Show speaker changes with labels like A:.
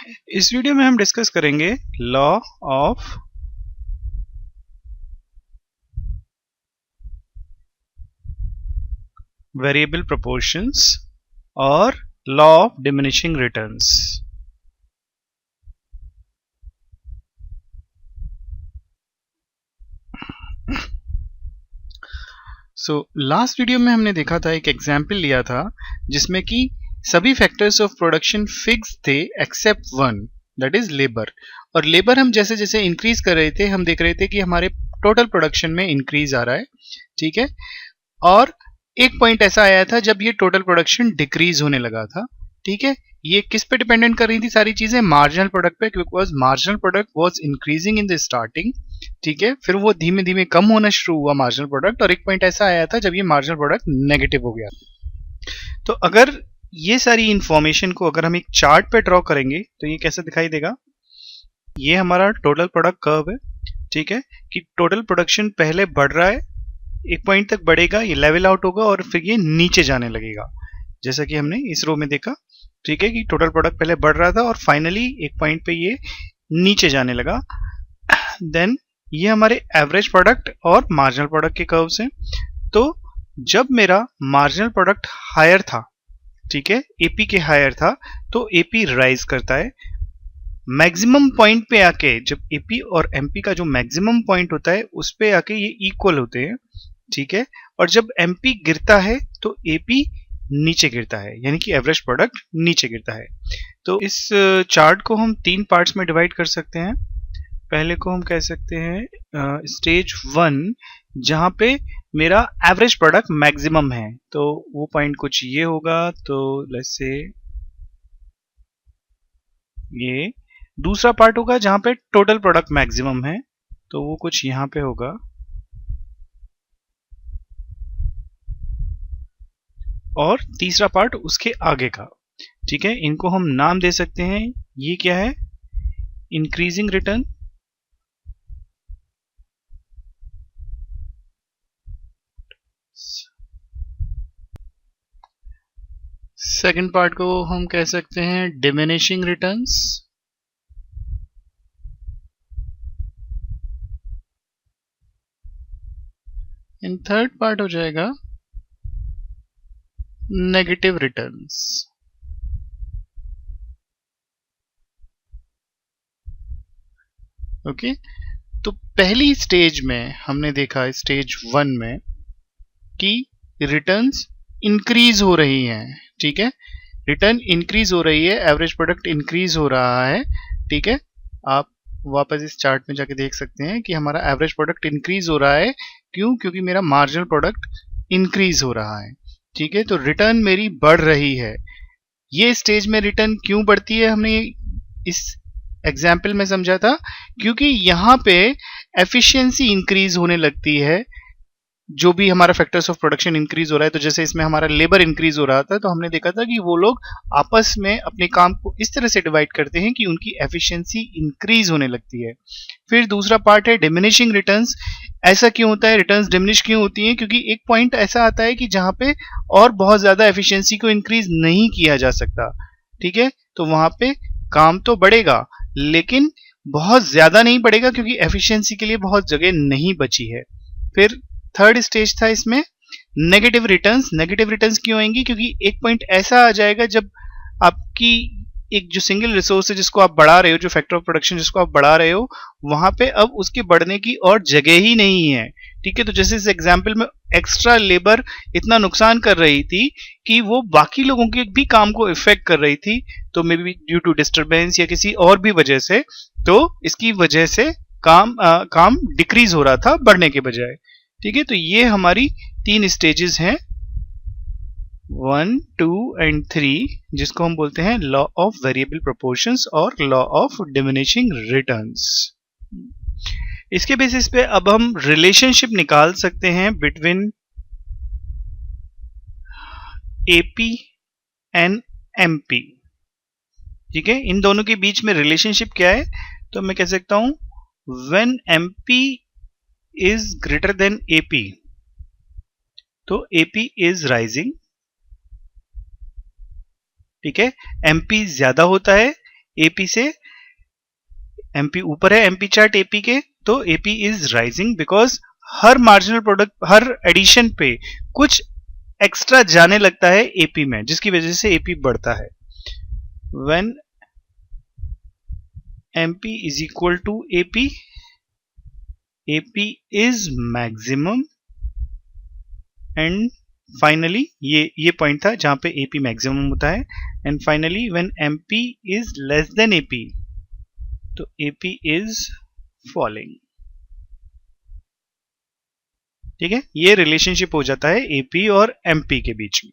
A: इस वीडियो में हम डिस्कस करेंगे लॉ ऑफ वेरिएबल प्रोपोर्शंस और law of diminishing returns. Last video में हमने देखा था, एक एग्जाम्पल लिया था जिसमें कि सभी फैक्टर्स ऑफ प्रोडक्शन फिक्स थे except one, that is labour. और लेबर हम जैसे जैसे इंक्रीज कर रहे थे हम देख रहे थे कि हमारे टोटल प्रोडक्शन में इंक्रीज आ रहा है, ठीक है। और एक पॉइंट ऐसा आया था जब ये टोटल प्रोडक्शन डिक्रीज होने लगा था, ठीक है। ये किस पे डिपेंडेंट कर रही थी सारी चीजें? मार्जिनल प्रोडक्ट पे, because marginal product was increasing in the starting, ठीक है। फिर वो धीमे धीमे कम होना शुरू हुआ मार्जिनल प्रोडक्ट, और एक पॉइंट ऐसा आया था जब ये मार्जिनल प्रोडक्ट नेगेटिव हो गया। तो अगर ये सारी इंफॉर्मेशन को अगर हम एक चार्ट पे ड्रॉ करेंगे तो ये कैसे दिखाई देगा? ये हमारा टोटल प्रोडक्ट कर्व है, ठीक है, कि टोटल प्रोडक्शन पहले बढ़ रहा है, एक पॉइंट तक बढ़ेगा, ये लेवल आउट होगा और फिर ये नीचे जाने लगेगा, जैसा कि हमने इस रो में देखा, ठीक है, कि टोटल प्रोडक्ट पहले बढ़ रहा था और फाइनली एक पॉइंट पे ये नीचे जाने लगा। देन ये हमारे एवरेज प्रोडक्ट और मार्जिनल प्रोडक्ट के कर्व्स हैं। तो जब मेरा मार्जिनल प्रोडक्ट हायर था, ठीक है, एपी के हायर था, तो एपी राइज करता है। मैक्सिमम पॉइंट पे आके जब एपी और एमपी का जो मैक्सिमम पॉइंट होता है उस पे आके ये इक्वल होते हैं, ठीक है। और जब एमपी गिरता है तो एपी नीचे गिरता है, यानी कि एवरेज प्रोडक्ट नीचे गिरता है। तो इस चार्ट को हम तीन पार्ट्स में डिवाइड कर सकते हैं। पहले को हम कह सकते हैं स्टेज वन, जहां पे मेरा एवरेज प्रोडक्ट मैक्सिमम है, तो वो पॉइंट कुछ ये होगा। तो लेट्स से ये दूसरा पार्ट होगा जहां पे टोटल प्रोडक्ट मैक्सिमम है, तो वो कुछ यहां पे होगा। और तीसरा पार्ट उसके आगे का, ठीक है। इनको हम नाम दे सकते हैं, ये क्या है? इंक्रीजिंग रिटर्न, सेकंड पार्ट को हम कह सकते हैं diminishing returns, and third part हो जाएगा नेगेटिव रिटर्न्स। ओके, तो पहली स्टेज में हमने देखा, स्टेज वन में, कि रिटर्न्स इंक्रीज हो रही हैं, ठीक है। रिटर्न इंक्रीज हो रही है, एवरेज प्रोडक्ट इंक्रीज हो रहा है, ठीक है। आप वापस इस चार्ट में जाके देख सकते हैं कि हमारा एवरेज प्रोडक्ट इंक्रीज हो रहा है। क्यों? क्योंकि मेरा मार्जिनल प्रोडक्ट इंक्रीज हो रहा है, ठीक है। तो रिटर्न मेरी बढ़ रही है। ये स्टेज में रिटर्न क्यों बढ़ती है हमने इस एग्जाम्पल में समझा था, क्योंकि यहां पे एफिशिएंसी इंक्रीज होने लगती है। जो भी हमारा फैक्टर्स ऑफ प्रोडक्शन इंक्रीज हो रहा है, तो जैसे इसमें हमारा लेबर इंक्रीज हो रहा था, तो हमने देखा था कि वो लोग आपस में अपने काम को इस तरह से डिवाइड करते हैं कि उनकी एफिशिएंसी इंक्रीज होने लगती है। फिर दूसरा पार्ट है डिमिनिशिंग रिटर्न्स। ऐसा क्यों होता है? रिटर्न्स डिमिनिश क्यों होती हैं? क्योंकि एक पॉइंट ऐसा आता है कि जहां पे और बहुत ज्यादा एफिशिएंसी को इंक्रीज नहीं किया जा सकता, ठीक है। तो वहां पे काम तो बढ़ेगा लेकिन बहुत ज्यादा नहीं बढ़ेगा, क्योंकि एफिशिएंसी के लिए बहुत जगह नहीं बची है। फिर थर्ड स्टेज था इसमें नेगेटिव रिटर्न्स। नेगेटिव रिटर्न्स क्यों आएंगी? क्योंकि एक पॉइंट ऐसा आ जाएगा जब आपकी एक जो सिंगल रिसोर्स है जिसको आप बढ़ा रहे हो, जो फैक्टर ऑफ प्रोडक्शन जिसको आप बढ़ा रहे हो, वहां पे अब उसके बढ़ने की और जगह ही नहीं है, ठीक है। तो जैसे इस एग्जाम्पल में एक्स्ट्रा लेबर इतना नुकसान कर रही थी कि वो बाकी लोगों के भी काम को इफेक्ट कर रही थी, तो maybe due to disturbance या किसी और भी वजह से, तो इसकी वजह से काम डिक्रीज हो रहा था बढ़ने के बजाय, ठीक है। तो ये हमारी तीन स्टेजेस हैं, 1, 2 एंड 3, जिसको हम बोलते हैं लॉ ऑफ वेरिएबल प्रोपोर्शंस और लॉ ऑफ डिमिनिशिंग रिटर्न्स। इसके बेसिस पे अब हम रिलेशनशिप निकाल सकते हैं बिटवीन एपी एंड एमपी, ठीक है। इन दोनों के बीच में रिलेशनशिप क्या है? तो मैं कह सकता हूं when MP is greater than AP, तो एपी इज राइजिंग, ठीक है। एमपी ज्यादा होता है एपी से एमपी ऊपर है, एमपी चार्ट एपी के, तो एपी इज राइजिंग बिकॉज हर मार्जिनल प्रोडक्ट, हर एडिशन पे कुछ एक्स्ट्रा जाने लगता है एपी में, जिसकी वजह से एपी बढ़ता है। When MP is equal to AP, AP is maximum and finally ये पॉइंट था जहां पे एपी मैक्सिमम होता है। And finally when MP is less than AP, तो एपी इज फॉलिंग। ठीक है, ये रिलेशनशिप हो जाता है एपी और एमपी के बीच में।